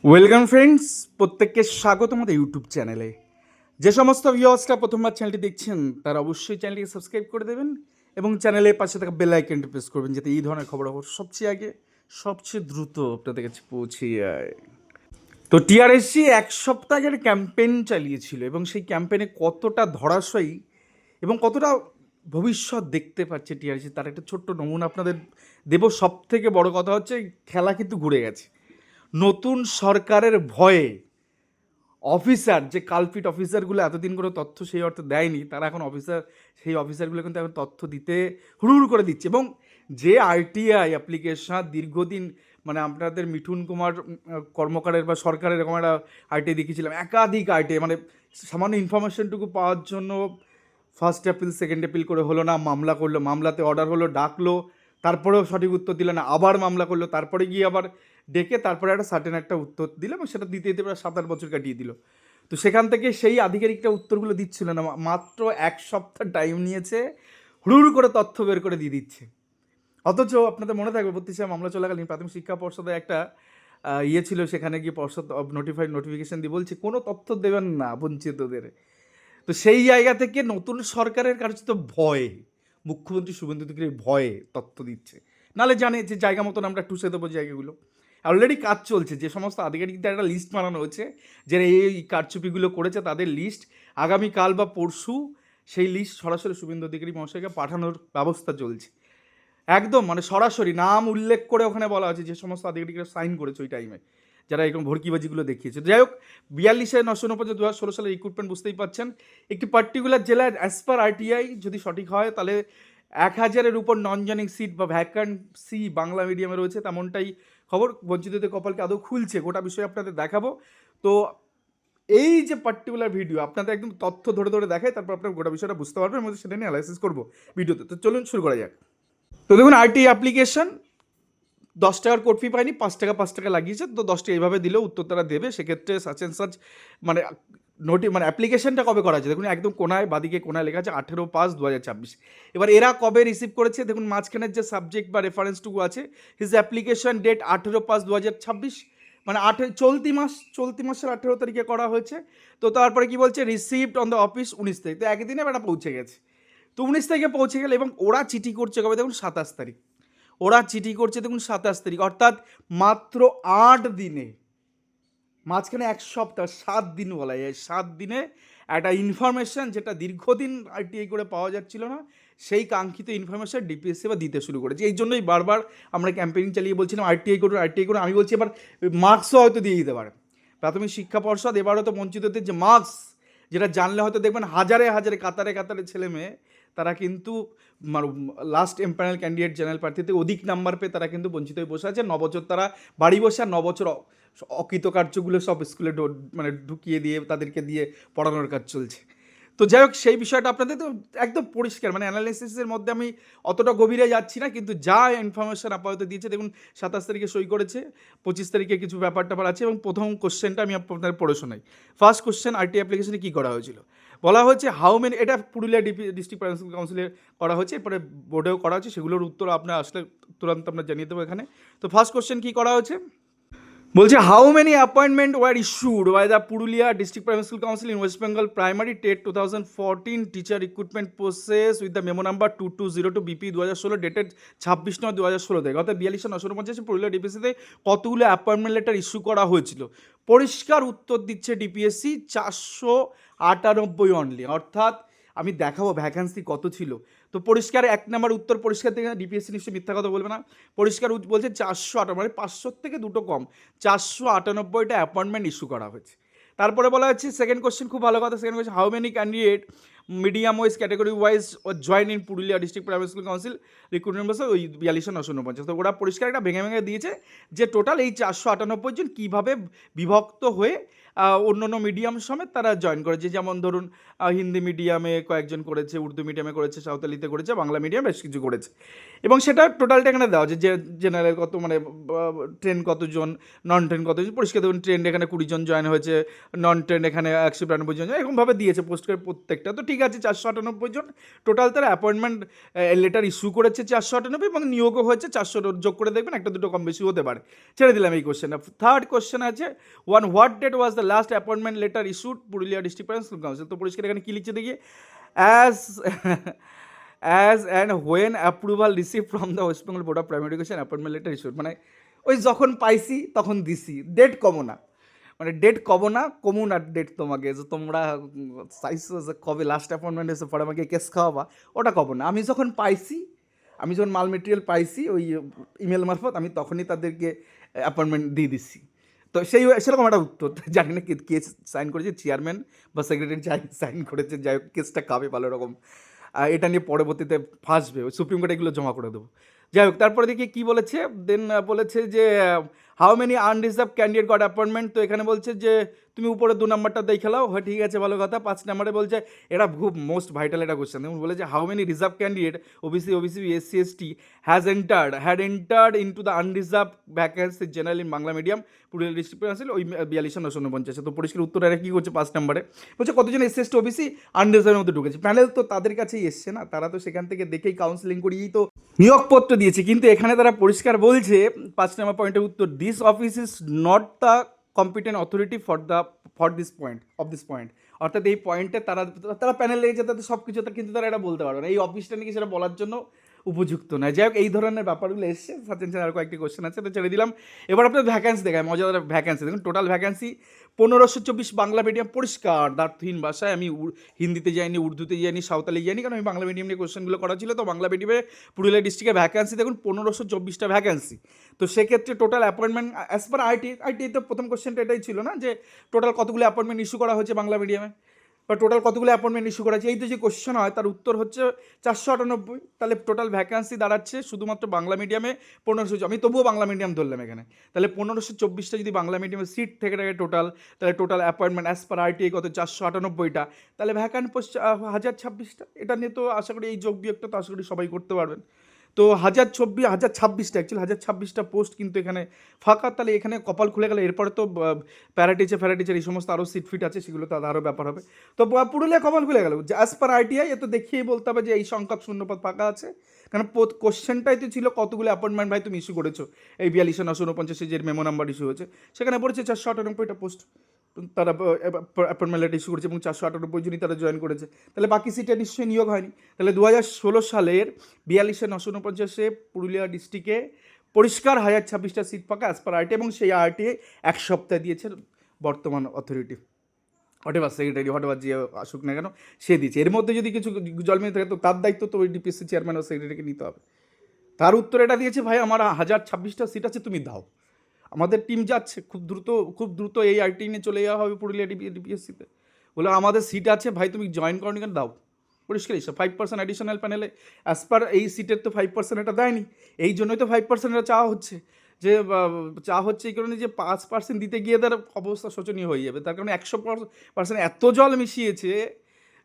Welcome friends, প্রত্যেককে স্বাগত আমাদের ইউটিউব চ্যানেলে। যে সমস্ত ভিউয়ার্সরা প্রথমবার চ্যানেলটি দেখছেন তারা অবশ্যই চ্যানেলটিকে সাবস্ক্রাইব করে দেবেন এবং চ্যানেলের পাশে থাকা বেল আইকনটি প্রেস করবেন যাতে এই ধরনের খবরাখবর সবচেয়ে আগে সবচেয়ে দ্রুত আপনাদের কাছে পৌঁছে যায়। তো টিআরএসসি এক সপ্তাহের ক্যাম্পেইন চালিয়েছিল এবং সেই ক্যাম্পেইনে কতটা ধরাশয়ী এবং কতটা ভবিষ্যৎ দেখতে পাচ্ছে টিআরএসসি তার একটা ছোট্ট নমুনা আপনাদের দেব। সব থেকে বড় কথা হচ্ছে খেলা কিন্তু ঘুরে গেছে। নতুন সরকারের ভয়ে অফিসার, যে কালপিট অফিসারগুলো এতদিন করে তথ্য সেই অর্থে দেয়নি, তারা এখন সেই অফিসারগুলো কিন্তু এখন তথ্য দিতে হুড়ুহুড় করে দিচ্ছে। এবং যে আরটিআই অ্যাপ্লিকেশন দীর্ঘদিন মানে আপনাদের মিঠুন কুমার কর্মকারের বা সরকারের এরকম একটা আরটিআই দেখিয়েছিলাম, একাধিক আরটিআই মানে সামান্য ইনফরমেশনটুকু পাওয়ার জন্য ফার্স্ট অ্যাপিল সেকেন্ড অ্যাপিল করে হলো না, মামলা করলো, মামলাতে অর্ডার হলো, ডাকলো, তারপরেও সঠিক উত্তর দিল না, আবার মামলা করলো, তারপরে গিয়ে আবার ডেকে তারপরে একটা সার্টেন একটা উত্তর দিল এবং সেটা দিতে দিতে প্রায় 7-8 বছর কাটিয়ে দিল। তো সেখান থেকে সেই আধিকারিকটা উত্তরগুলো দিচ্ছিল না, মাত্র এক সপ্তাহ টাইম নিয়েছে, হুড়ুড় করে তথ্য বের করে দিয়ে দিচ্ছে। অথচ আপনাদের মনে থাকবে 32 মামলা চলাকালীন প্রাথমিক শিক্ষা পর্ষদে একটা ইয়ে ছিল, সেখানে গিয়ে পর্ষদ নোটিফিকেশন দিয়ে বলছে কোনো তথ্য দেবেন না বঞ্চিতদের। তো সেই জায়গা থেকে নতুন সরকারের কাছে তো ভয়, মুখ্যমন্ত্রী শুভেন্দু অধিকারীর ভয়ে তথ্য দিচ্ছে, নাহলে জানে যে জায়গা মতন আমরা টুসে দেবো জায়গাগুলো। অলরেডি কাজ চলছে, যে সমস্ত আধিকারিকদের একটা লিস্ট বানানো হয়েছে যারা এই কারচুপিগুলো করেছে তাদের লিস্ট আগামীকাল বা পরশু সেই লিস্ট সরাসরি শুভেন্দু অধিকারী মহাশয়কে পাঠানোর ব্যবস্থা চলছে। একদম মানে সরাসরি নাম উল্লেখ করে ওখানে বলা আছে যে সমস্ত আধিকারিকরা সাইন করেছে ওই টাইমে, যারা এরকম ভর্কিবাজিগুলো দেখিয়েছে। যাই হোক, 42/949 2016 সালের রিক্রুটমেন্ট বুঝতেই পাচ্ছেন। একটি পার্টিকুলার জেলায় অ্যাজ পার আরটিআই যদি সঠিক হয় তাহলে 1000-এর উপর নন জয়নিং সিট বা ভ্যাকান্সি বাংলা মিডিয়ামে রয়েছে, তেমনটাই খবর। বঞ্চিতদের কপালকে আদৌ খুলছে, গোটা বিষয়ে আপনাদের দেখাবো। তো এই যে পার্টিকুলার ভিডিও আপনাদের একদম তথ্য ধরে ধরে দেখায়, তারপর আপনার গোটা বিষয়টা বুঝতে পারবেন এবং সেটা নিয়ে অ্যানালাইসিস করবো ভিডিওতে। তো চলুন শুরু করা যাক। তো দেখুন, আরটি অ্যাপ্লিকেশন 10 টাকার কোড ফি পায়নি, 5 টাকা লাগিয়েছে। তো 10 টাকা এইভাবে দিলেও উত্তর তারা দেবে। সেক্ষেত্রে সাচ অ্যান্ড সাচ মানে মানে অ্যাপ্লিকেশনটা কবে করা আছে দেখুন, একদম কোনায় বাদিকে কোনায় লেখা আছে 18/5/2026। এবার এরা কবে রিসিভ করেছে দেখুন, মাঝখানের যে সাবজেক্ট বা রেফারেন্সটুকু আছে, হিজ অ্যাপ্লিকেশন ডেট 18/5/2026, মানে চলতি মাসের 18 তারিখে করা হয়েছে। তো তারপরে কি বলছে, রিসিভড অন দ্য অফিস 19 তারিখ। তো একদিনে এটা পৌঁছে গেছে। তো 19 তারিখে পৌঁছে গেলে এবং ওরা চিঠি করছে কবে দেখুন, 27 তারিখ। ওরা চিঠি করছে দেখুন 27 তারিখ, অর্থাৎ মাত্র 8 দিনে, মাঝখানে এক সপ্তাহ, 7 দিন বলা যায়, 7 দিনে একটা ইনফরমেশান যেটা দীর্ঘদিন আরটিআই করে পাওয়া যাচ্ছিল না, সেই কাঙ্ক্ষিত ইনফরমেশান ডিপিএসসি বা দিতে শুরু করেছে। এই জন্যই বারবার আমরা ক্যাম্পেইন চালিয়ে বলছিলাম আরটিআই করুন, আরটিআই করুন। আমি বলছি এবার মার্কসও হয়তো দিয়ে দিতে পারে প্রাথমিক শিক্ষা পর্ষদ। এবার হয়তো বঞ্চিতদের যে মার্কস, যেটা জানলে হয়তো দেখবেন হাজারে হাজারে কাতারে কাতারে ছেলে মেয়ে তারা কিন্তু লাস্ট এমপ্যানেল ক্যান্ডিডেট জেনারেল প্রার্থীতে অধিক নাম্বার পেয়ে তারা কিন্তু বঞ্চিত হয়ে বসে আছে। 9 বছর তারা বাড়ি বসে, আর 9 বছর অকৃতকার্যগুলো সব স্কুলে মানে ঢুকিয়ে দিয়ে তাদেরকে দিয়ে পড়ানোর কাজ চলছে। তো যাই হোক, সেই বিষয়টা আপনাদের তো একদম পরিষ্কার, মানে অ্যানালাইসিসের মধ্যে আমি অতটা গভীরে যাচ্ছি না, কিন্তু যা ইনফরমেশন আপাতত দিয়েছে দেখুন, 27 তারিখে সই করেছে, 25 তারিখে কিছু ব্যাপার ট্যাপার আছে। এবং প্রথম কোশ্চেনটা আমি আপনাদের পড়ে শোনাই। ফার্স্ট কোশ্চেন, আরটি অ্যাপ্লিকেশনে কী করা হয়েছিল বলা হয়েছে, হাউ মেনি, এটা পুরুলিয়া ডিস্ট্রিক্ট প্রাইমারি কাউন্সিলে করা হয়েছে, এরপরে বোর্ডেও করা হয়েছে, সেগুলোর উত্তর আপনার আসলে তুরন্ত আমরা জানিয়ে দেবো এখানে। তো ফার্স্ট কোশ্চেন কী করা হয়েছে বলছে, how many appointment were issued by the Purulia district primary school council in West Bengal primary TET 2014 teacher recruitment process with the memo number 2202 BP 2016 dated 26/9/2016 থেকে। অর্থাৎ 42/950 পুরুলিয়া ডিপিএসসিতে কতগুলো অ্যাপয়েন্টমেন্ট লেটার ইস্যু করা হয়েছিল। পরিষ্কার উত্তর দিচ্ছে ডিপিএসসি, 498 অনলি। অর্থাৎ আমি দেখাবো ভ্যাকান্সি কত ছিল। তো পরিষ্কার 1 নম্বর উত্তর পরিষ্কার থেকে, ডিপিএসসি নিশ্চয়ই মিথ্যা কথা বলবে না, পরিষ্কার বলছে 498, মানে 500 থেকে দুটো কম, 498টা অ্যাপয়েন্টমেন্ট ইস্যু করা হয়েছে। তারপরে বলা হচ্ছে সেকেন্ড কোশ্চেন, খুব ভালো কথা। Second question, how many candidate medium wise category wise join in Purulia district primary school council recruitment process ওই 42/950। তো ওরা পরিষ্কার একটা ভেঙে ভেঙে দিয়েছে যে টোটাল এই 498 জন কীভাবে বিভক্ত হয়ে অন্য অন্য মিডিয়াম সমেত তারা জয়েন করেছে। যেমন ধরুন, হিন্দি মিডিয়ামে কয়েকজন করেছে, উর্দু মিডিয়ামে করেছে, সাঁওতালিতে করেছে, বাংলা মিডিয়াম বেশ কিছু করেছে। এবং সেটা টোটালটা এখানে দেওয়া আছে, যে জেনারেল কত, মানে ট্রেন কতজন, নন ট্রেন কতজন। পরিষ্কার দেখুন, ট্রেন এখানে 20 জন জয়েন হয়েছে, নন ট্রেন এখানে 192 জন, এরকমভাবে দিয়েছে পোস্ট করে প্রত্যেকটা। তো ঠিক আছে 498 জন, টোটাল তারা অ্যাপয়েন্টমেন্ট লেটার ইস্যু করেছে 498 এবং নিয়োগও হয়েছে 400, যোগ করে দেখবেন একটা দুটো কম বেশি হতে পারে। ছেড়ে দিলাম এই কোশ্চেনটা। থার্ড কোশ্চেন আছে what date was the last appointment letter issued Purulia district school council. তো পরিষ্কার এখানে কী লিখছে দেখি, as as and when approval receive from the West Bengal board of primary education appointment letter issued, মানে ওই যখন পাইছি তখন দিছি, ডেট কমো না, মানে ডেট কমো না, কমু না ডেট তোমাকে যে তোমরা চাইছো যে কবে লাস্ট অ্যাপয়েন্টমেন্ট এসে পরে আমাকে কেস খাওয়াবা, ওটা কমো না। আমি যখন পাইছি, আমি যখন মাল মেটেরিয়াল পাইছি ওই ইমেল মারফত, আমি তখনই তাদেরকে অ্যাপয়েন্টমেন্ট দিয়ে দিচ্ছি। তো সেরকম একটা উত্তর। জানি না কে সাইন করেছে, চেয়ারম্যান বা সেক্রেটারি সাইন করেছে, যাই হোক কেসটা খাবে ভালো রকম। এটা নিয়ে পরবর্তীতে ফাঁসবে, ওই সুপ্রিম কোর্টে এগুলো জমা করে দেবো। যাই হোক, তারপরে দেখি কী বলেছে, দেন বলেছে যে how many unreserved candidate goat appointment. তো এখানে বলছে যে তুমি উপরে 2 নম্বরটা দেখে নাও, হয় ঠিক আছে ভালো কথা। 5 নম্বরে বলছে, এটা খুব মোস্ট ভাইটাল একটা কোশ্চেন, দেখুন বলেছে how many reserve candidate OBC SC ST had entered into the unreserved vacancy general in Bangla medium Purulia district আসলে ওই 42,949। তো পরিষ্কার উত্তর এরা কী করছে 5 নম্বরে বলছে কতজন এসসি এসটি ওবিসি আনরিজার্ভের মধ্যে ঢুকেছে। প্যানেল তো তাদের কাছেই এসছে না, তারা তো সেখান থেকে দেখেই কাউন্সিলিং করিয়েই তো নিয়োগপত্র দিয়েছে। কিন্তু এখানে তারা পরিষ্কার বলছে 5 নম্বর পয়েন্টের উত্তর, this office is not the competent authority for this point. অর্থাৎ এই পয়েন্টে তারা প্যানেল লেগেছে, তাদের সব কিছু, কিন্তু তারা এটা বলতে পারবে না, এই অফিসটা নাকি সেটা বলার জন্য উপযুক্ত নয়। যাই হোক, এই ধরনের ব্যাপারগুলো এসছে। সাথে আর কয়েকটি কোশ্চেন আছে, তো ছেড়ে দিলাম। এবার আপনার ভ্যাকেন্সি দেখায়, মজাদার ভ্যাকেন্সি দেখুন। টোটাল ভ্যাকেন্সি 1524 বাংলা মিডিয়াম, পরিষ্কার দ্বার্থহীন ভাষায়। আমি হিন্দিতে যাইনি, উর্দুতে যাইনি, সাঁওতালি যাইনি, কারণ আমি বাংলা মিডিয়াম নিয়ে কোশ্চেনগুলো করা ছিল। তো বাংলা মিডিয়ামে পুরুলিয়া ডিস্ট্রিক্টের ভ্যাকেন্সি দেখুন 1524টা ভ্যাকেন্সি। তো সেক্ষেত্রে total appointment as per IT তো প্রথম কোশ্চেনটা এটাই ছিল না, যে টোটাল কতগুলো অ্যাপয়েন্টমেন্ট ইস্যু করা হয়েছে বাংলা মিডিয়ামে, বা টোটাল কতগুলো অ্যাপয়েন্টমেন্ট ইস্যু করা হয়েছে। এই তো যে কোশ্চেন হয় তার উত্তর হচ্ছে 498। তাহলে টোটাল ভ্যাকেন্সি দাঁড়াচ্ছে শুধুমাত্র বাংলা মিডিয়ামে 1500। আমি তবুও বাংলা মিডিয়াম ধরলাম এখানে। তাহলে 1524টা যদি বাংলা মিডিয়ামে সিট থেকে থাকে টোটাল, তাহলে total appointment as per ITI কত 498টা, তাহলে ভ্যাকান্ট পোস্ট 1026টা। এটা নিয়ে তো আশা করি এই যোগ বিয়োগটা তো আশা করি সবাই করতে পারবেন। তো 1026টা অ্যাকচুয়ালি 1026টা পোস্ট কিন্তু এখানে ফাঁকা। তাহলে এখানে কপাল খুলে গেলে এরপরে তো প্যারাটিচার এই সমস্ত আরও সিট ফিট আছে, সেগুলো তো আরও ব্যাপার হবে। তো পুরুলিয়া কপাল খুলে গেল যে অ্যাজ পার আইটিআই এত দেখিয়েই বলতে হবে যে এই সংখ্যক শূন্যপদ ফাঁকা আছে। কারণ কোশ্চেনটাই তো ছিল কতগুলো অ্যাপয়েন্টমেন্ট ভাই তুমি ইস্যু করেছো এই 42,949 যে মেমো নাম্বার ইস্যু হয়েছে, সেখানে পড়েছে 498টা পোস্ট তারা অ্যাপয়েন্টমেন্ট লেটার ইস্যু করেছে এবং 498 জনই তারা জয়েন করেছে। তাহলে বাকি সিটে নিশ্চয়ই নিয়োগ হয়নি। তাহলে 2016 সালের 42,949 পুরুলিয়া ডিস্ট্রিক্টে পরিষ্কার 1026টা সিট ফাঁকা অ্যাজ পার আরটিআই, এবং সেই আরটিআই 1 সপ্তাহ দিয়েছে বর্তমান অথরিটি, হোয়াটএভার সেক্রেটারি, হোয়াটএভার যে আসুক না কেন সে দিয়েছে। এর মধ্যে যদি কিছু জলমিয়ে থাকে তো তার দায়িত্ব তো ওই ডিপিএসসি চেয়ারম্যান ও সেক্রেটারিকে নিতে হবে। তার উত্তর এটা দিয়েছে, ভাই আমার 1026টা সিট আছে, তুমি দাও। আমাদের টিম যাচ্ছে খুব দ্রুত এই আইটি নিয়ে চলে যাওয়া হবে পুরুলিয়া ডিপিএসসিতে। বলে আমাদের সিট আছে ভাই, তুমি জয়েন করো কেন, দাও। পরিষ্কার হিসাব 5% অ্যাডিশনাল প্যানেলে অ্যাজ পার এই সিটের তো 5% এটা দেয়নি, এই জন্যই তো 5% এটা চাওয়া হচ্ছে। যে চাওয়া হচ্ছে এই কারণে যে 5% দিতে গিয়ে তার অবস্থা শোচনীয় হয়ে যাবে। তার কারণে 100% এত জল মিশিয়েছে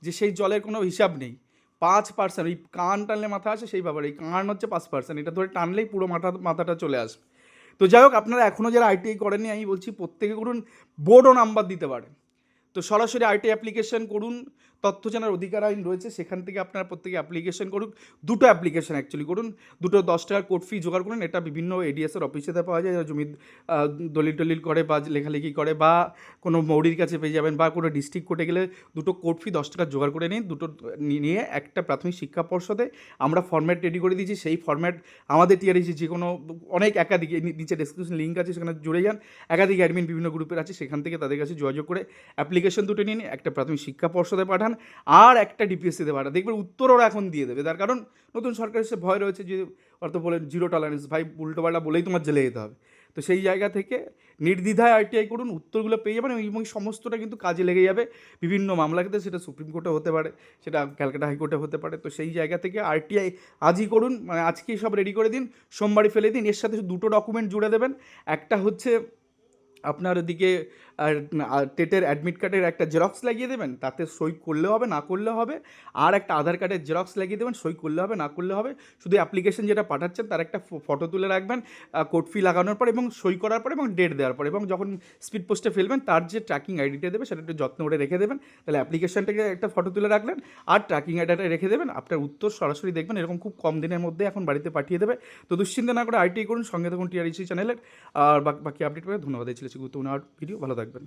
যে সেই জলের কোনো হিসাব নেই। 5% এই কান টানলে মাথা আসে সেই ব্যাপারে, এই কান হচ্ছে 5%, এটা ধরে টানলেই পুরো মাথাটা চলে আসবে। তো যাই হোক, আপনারা এখনও যারা আইটিআই করেননি আমি বলছি প্রত্যেকে করুন, বোর্ডও নাম্বার দিতে পারে। তো সরাসরি আইটি অ্যাপ্লিকেশন করুন, তথ্য জানার অধিকার আইন রয়েছে, সেখান থেকে আপনারা প্রত্যেকে অ্যাপ্লিকেশন করুন। দুটো অ্যাপ্লিকেশন অ্যাকচুয়ালি করুন, দুটো 10 টাকার কোর্ট ফি জোগাড় করুন। এটা বিভিন্ন এডিএসের অফিসেতে পাওয়া যায়, জমি দলিল করে বা লেখালেখি করে, বা কোনো মৌরির কাছে পেয়ে যাবেন, বা কোনো ডিস্ট্রিক্ট কোর্টে গেলে দুটো কোর্ট ফি 10 টাকা জোগাড় করে নিন। দুটো নিয়ে একটা প্রাথমিক শিক্ষা পর্ষদে আমরা ফর্ম্যাট রেডি করে দিয়েছি। সেই ফর্ম্যাট আমাদের টিআরইসি যে কোনো অনেক একাধিক, নিচে ডেসক্রিপশন লিঙ্ক আছে, সেখানে জুড়ে যান। একাধিক অ্যাডমিন বিভিন্ন গ্রুপের আছে, সেখান থেকে তাদের কাছে যোগাযোগ করে অ্যাপ্লিকেশন দুটো নিন, একটা প্রাথমিক শিক্ষা পর্ষদে পাঠান আর একটা ডিপিএসসিতে পাঠান। দেখবেন উত্তর ওরা এখন দিয়ে দেবে। তার কারণ নতুন সরকারের সে ভয় রয়েছে যে অর্থ বলেন জিরো টলারেন্স, ভাই উল্টোপাল্টা বলেই তোমার জেলে যেতে হবে। তো সেই জায়গা থেকে নির্দ্বিধায় আইটিআই করুন, উত্তরগুলো পেয়ে যাবেন এবং সমস্তটা কিন্তু কাজে লেগে যাবে বিভিন্ন মামলা ক্ষেত্রে। সেটা সুপ্রিম কোর্টে হতে পারে, সেটা ক্যালকাটা হাইকোর্টে হতে পারে। তো সেই জায়গা থেকে আরটিআই আজই করুন, মানে আজকেই সব রেডি করে দিন, সোমবারই ফেলে দিন। এর সাথে দুটো ডকুমেন্ট জুড়ে দেবেন, একটা হচ্ছে আপনার ওদিকে টেটের অ্যাডমিট কার্ডের একটা জেরক্স লাগিয়ে দেবেন, তাতে সই করলে হবে না করলে হবে, আর একটা আধার কার্ডের জেরক্স লাগিয়ে দেবেন, সই করলে হবে না করলে হবে, শুধু অ্যাপ্লিকেশন যেটা পাঠাচ্ছেন তার একটা ফটো তুলে রাখবেন কোড ফি লাগানোর পর এবং সই করার পর এবং ডেট দেওয়ার পর, এবং যখন স্পিড পোস্টে ফেলবেন তার যে ট্র্যাকিং আইডিটা দেবে সেটা একটু যত্ন করে রেখে দেবেন। তাহলে অ্যাপ্লিকেশনটাকে একটা ফটো তুলে রাখলেন আর ট্র্যাকিং আইডিটা রেখে দেবেন, আপনার উত্তর সরাসরি দেখবেন এরকম খুব কম দিনের মধ্যে এখন বাড়িতে পাঠিয়ে দেবে। তো দুশ্চিন্তা না করে আইটি করুন, সঙ্গে থাকুন টিআরইসি চ্যানেলের। আর বাকি আপডেট পেয়ে ধন্যবাদ। এই ছিল গুরুত্বপূর্ণ ভিডিও, ভালো থাকবেন।